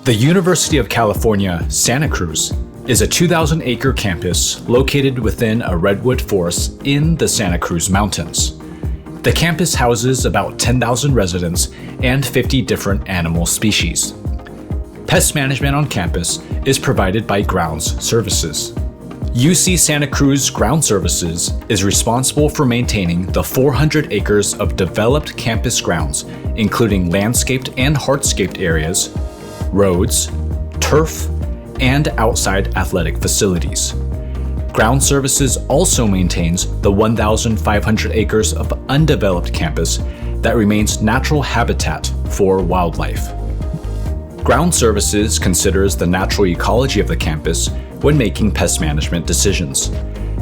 The University of California, Santa Cruz is a 2,000-acre campus located within a redwood forest in the Santa Cruz Mountains. The campus houses about 10,000 residents and 50 different animal species. Pest management on campus is provided by Grounds Services. UC Santa Cruz Ground Services is responsible for maintaining the 400 acres of developed campus grounds, including landscaped and hardscaped areas, roads, turf, and outside athletic facilities. Ground Services also maintains the 1,500 acres of undeveloped campus that remains natural habitat for wildlife. Ground Services considers the natural ecology of the campus when making pest management decisions.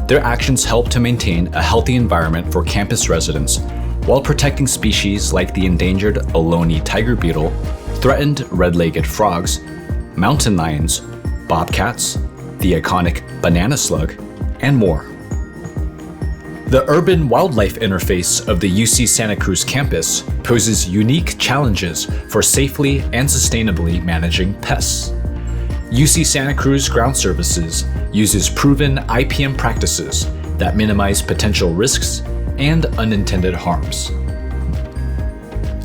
Their actions help to maintain a healthy environment for campus residents while protecting species like the endangered Ohlone tiger beetle, threatened red-legged frogs, mountain lions, bobcats, the iconic banana slug, and more. The urban wildlife interface of the UC Santa Cruz campus poses unique challenges for safely and sustainably managing pests. UC Santa Cruz Ground Services uses proven IPM practices that minimize potential risks and unintended harms.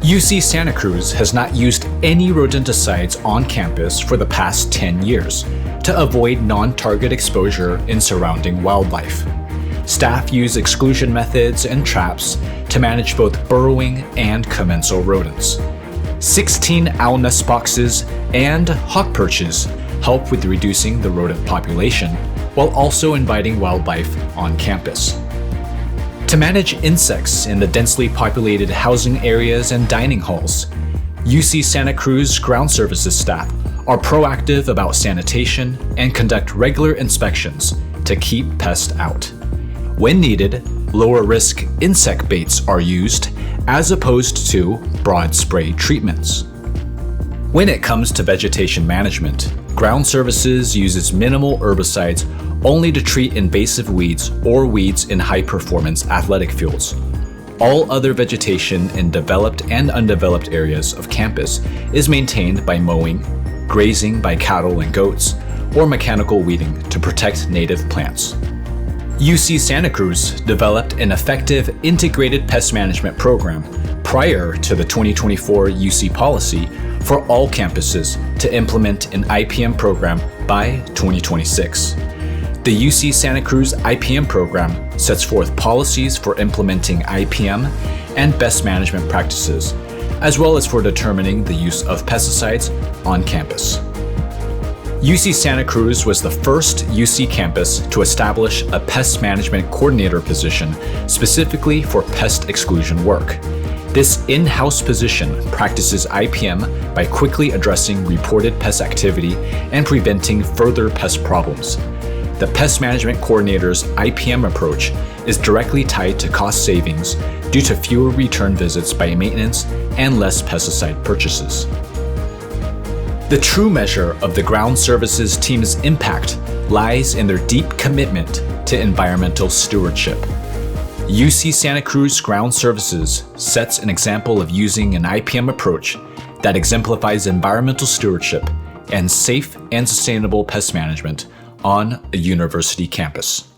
UC Santa Cruz has not used any rodenticides on campus for the past 10 years to avoid non-target exposure in surrounding wildlife. Staff use exclusion methods and traps to manage both burrowing and commensal rodents. 16 owl nest boxes and hawk perches help with reducing the rodent population while also inviting wildlife on campus. To manage insects in the densely populated housing areas and dining halls, UC Santa Cruz Ground Services staff are proactive about sanitation and conduct regular inspections to keep pests out. When needed, lower-risk insect baits are used as opposed to broad spray treatments. When it comes to vegetation management, Ground Services uses minimal herbicides only to treat invasive weeds or weeds in high-performance athletic fields. All other vegetation in developed and undeveloped areas of campus is maintained by mowing, grazing by cattle and goats, or mechanical weeding to protect native plants. UC Santa Cruz developed an effective integrated pest management program prior to the 2024 UC policy for all campuses to implement an IPM program by 2026. The UC Santa Cruz IPM program sets forth policies for implementing IPM and best management practices, as well as for determining the use of pesticides on campus. UC Santa Cruz was the first UC campus to establish a pest management coordinator position specifically for pest exclusion work. This in-house position practices IPM by quickly addressing reported pest activity and preventing further pest problems. The Pest Management Coordinator's IPM approach is directly tied to cost savings due to fewer return visits by maintenance and less pesticide purchases. The true measure of the Ground Services team's impact lies in their deep commitment to environmental stewardship. UC Santa Cruz Ground Services sets an example of using an IPM approach that exemplifies environmental stewardship and safe and sustainable pest management on a university campus.